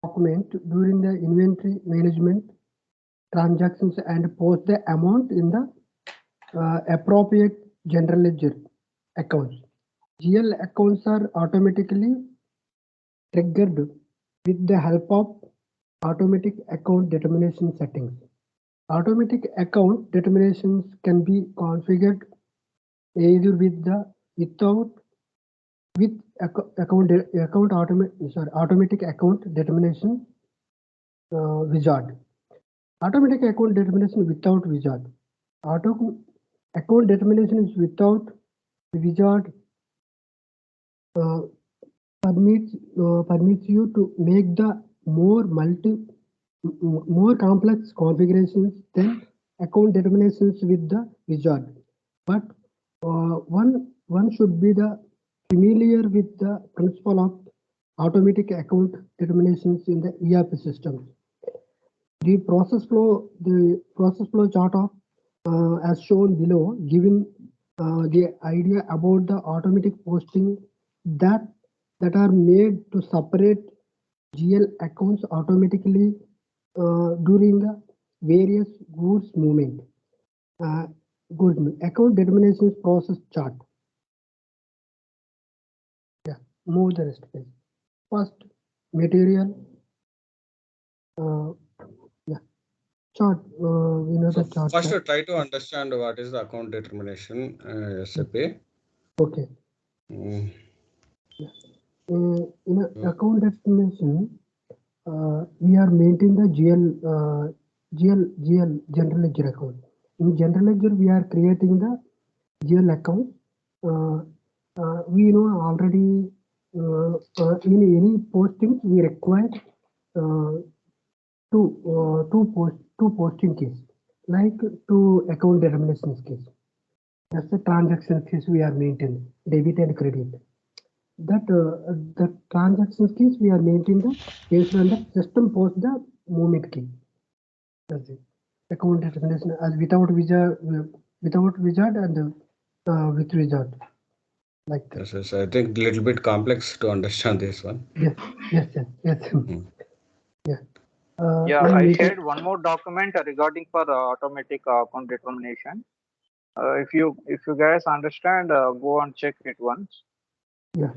document during the inventory management transactions and post the amount in the appropriate general ledger accounts. GL accounts are automatically triggered with the help of automatic account determination settings. Automatic account determinations can be configured either automatic account determination wizard. Automatic account determination without wizard. Account determination is without wizard permits you to make the more complex configurations than account determinations with the wizard. But one should be familiar with the principle of automatic account determinations in the ERP systems. The process flow chart of as shown below, giving the idea about the automatic posting that are made to separate GL accounts automatically during the various goods movement. Account determinations process chart. Yeah, move the rest page. First, material. Yeah, chart. We know the chart. First, try to understand what is the account determination SAP. Okay. In account determination, we are maintaining the GL general ledger account. In general ledger, we are creating the GL account. We know already in any postings we require two posting keys, like two account determinations keys. That's the transaction keys we are maintaining, debit and credit. That the transaction keys we are maintaining based on the system post the movement key. That's it. Account determination as without wizard and with wizard. Like that. Yes, I think a little bit complex to understand this one. Yes. Yeah. I shared one more document regarding for automatic account determination. If you guys understand, go and check it once. Yeah.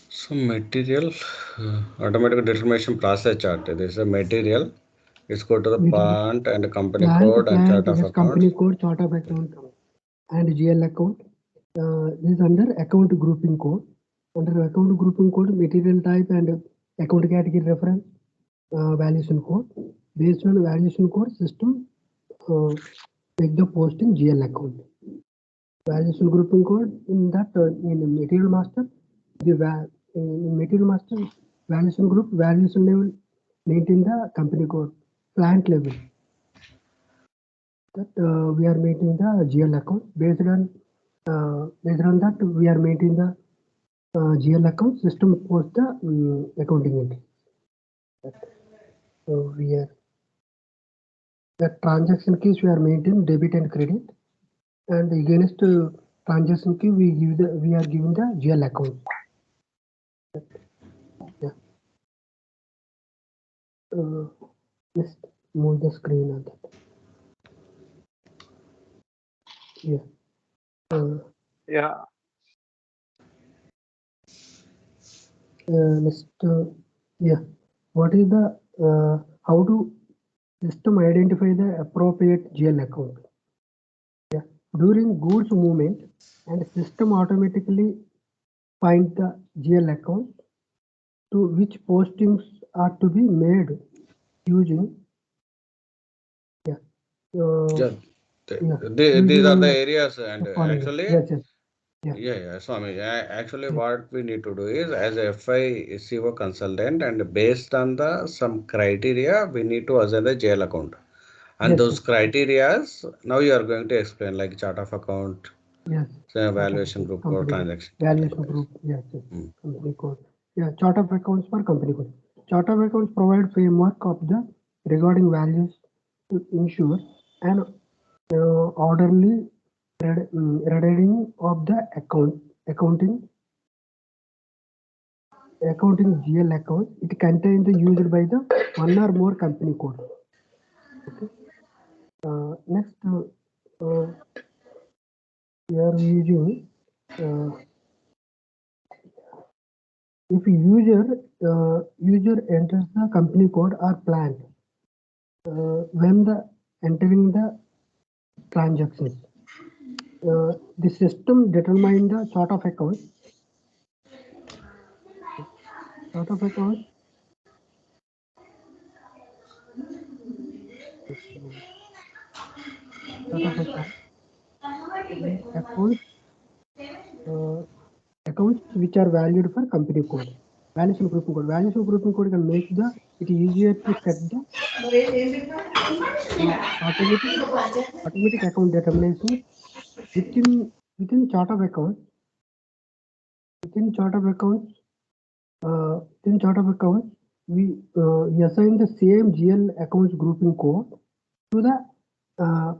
So material automatic determination process chart. There is a material. Let's go to the plant and company code and chart of account. Company code, chart of account, and GL account. This is under account grouping code. Under account grouping code, material type and account category reference, valuation code. Based on valuation code system, make the posting GL account. Valuation grouping code in that in material master, in material master valuation group valuation level maintain the company code plant level. That we are maintaining the GL account based on that we are maintaining the GL account system post the accounting entry. So we are the transaction keys we are maintaining debit and credit, and against transaction key we are giving the GL account. Yeah. Let's move the screen on that. Yeah. Next, what is the how to system identify the appropriate GL account? Yeah, during goods movement, and system automatically find the GL account to which postings are to be made using. These are the areas, and actually. Yes. Swami, actually what we need to do is, as a FICO consultant, and based on the some criteria, we need to assign the GL account. And those criteria, now you are going to explain, like chart of account, valuation group code, transaction. Valuation group, company code. Yeah, chart of accounts for company code. Chart of accounts provide framework of the regarding values to ensure an orderly reading of the accounting accounting GL account, it contains the used by the one or more company code. Okay. Next, we are using if user enters the company code or plan when the entering the transactions. The system determine the chart of account. Chart of account. Chart of account. Accounts which are valued for company code. Valuation grouping code. Valuation grouping code can make it easier to set the automatic account determination within chart of accounts. Within chart of accounts, we assign the same GL accounts grouping code to the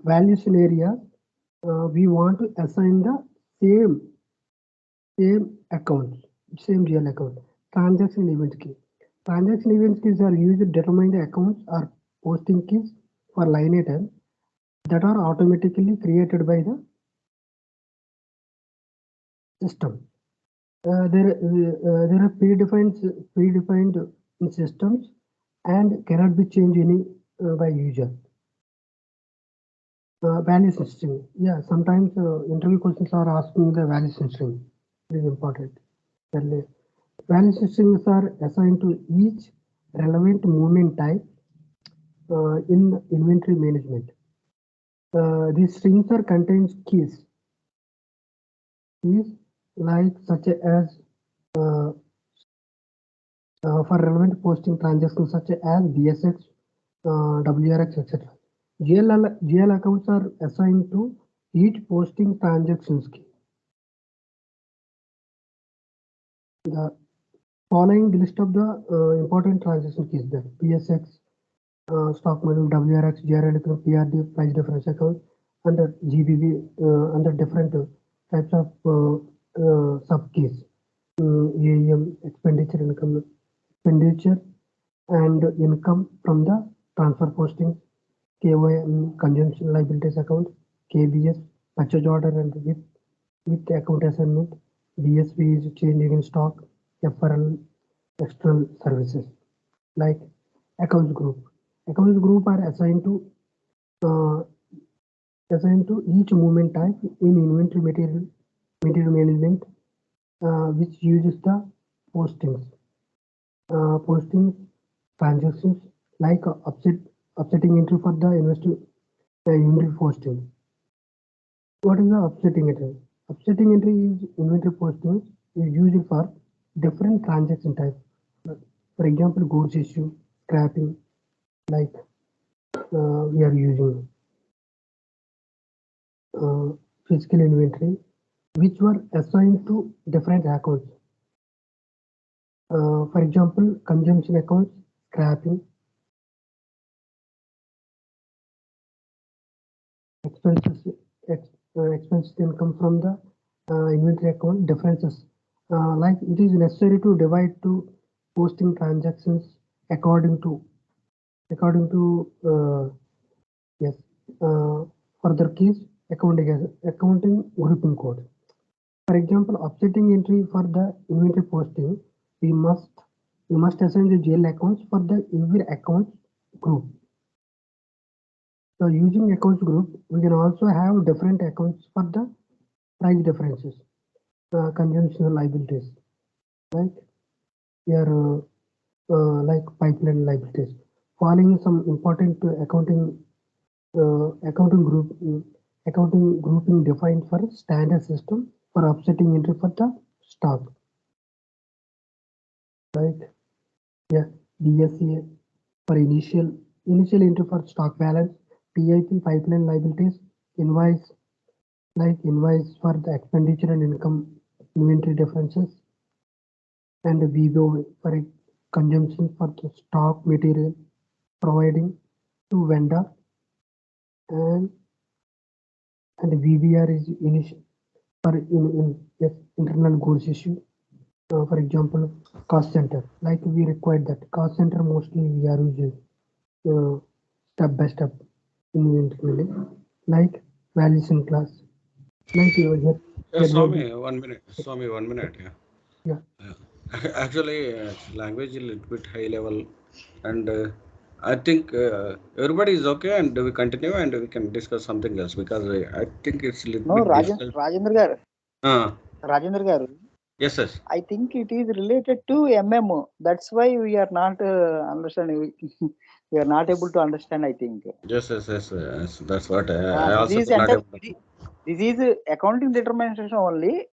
valuation area. We want to assign the same accounts, same GL account. Transaction event key. Transaction event keys are used to determine the accounts or posting keys for line items that are automatically created by the system. There are predefined systems and cannot be changed any by user. Value string. Yeah, sometimes interview questions are asking the value string. It is important. Value strings are assigned to each relevant movement type in inventory management. These strings are contains keys like such as for relevant posting transactions such as BSX, WRX, etc. GL accounts are assigned to each posting transactions key. The following the list of the important transaction keys: the BSX, stock model, WRX, GRL, PRD, price difference account, under GBB, under different types of sub keys, EAM, expenditure, income, and income from the transfer posting, KY, consumption liabilities account, KBS, purchase order and with account assignment, BSV is changing in stock, FRL, external services, like accounts group. Accounts group are assigned to each movement type in inventory material management, which uses the postings transactions like upsetting entry for the inventory posting. What is the upsetting entry? Upsetting entry is inventory posting is used for different transaction types. For example, goods issue, scrapping, like we are using physical inventory, which were assigned to different accounts. For example, consumption accounts, scrapping, expenses income from the inventory account differences. Like it is necessary to divide to posting transactions according to yes further keys accounting grouping code. For example, offsetting entry for the inventory posting, we must assign the GL accounts for the every account group. So using accounts group, we can also have different accounts for the price differences, consumption liabilities, like here like pipeline liabilities. Following some important accounting grouping defined for standard system for offsetting entry for the stock, like yeah, DSA for initial entry for stock balance, PIP pipeline liabilities, invoice for the expenditure and income inventory differences, and VBO for a consumption for the stock material providing to vendor, and VBR is initial for internal goods issue, For example, cost center. Like we require that cost center mostly we are using step by step in like valuation class. Like you here. Swami, 1 minute. Swami, 1 minute. Yeah. Yeah. Actually, language is a little bit high level, and I think everybody is okay, and we continue, and we can discuss something else because I think it's a little No, bit difficult. Rajendra garu. Uh, Rajendra garu. yes, yes. I think it is related to MM. That's why we are not understanding. We are not able to understand, I think. Yes. That's what I also This is could not able to. this is accounting determination only.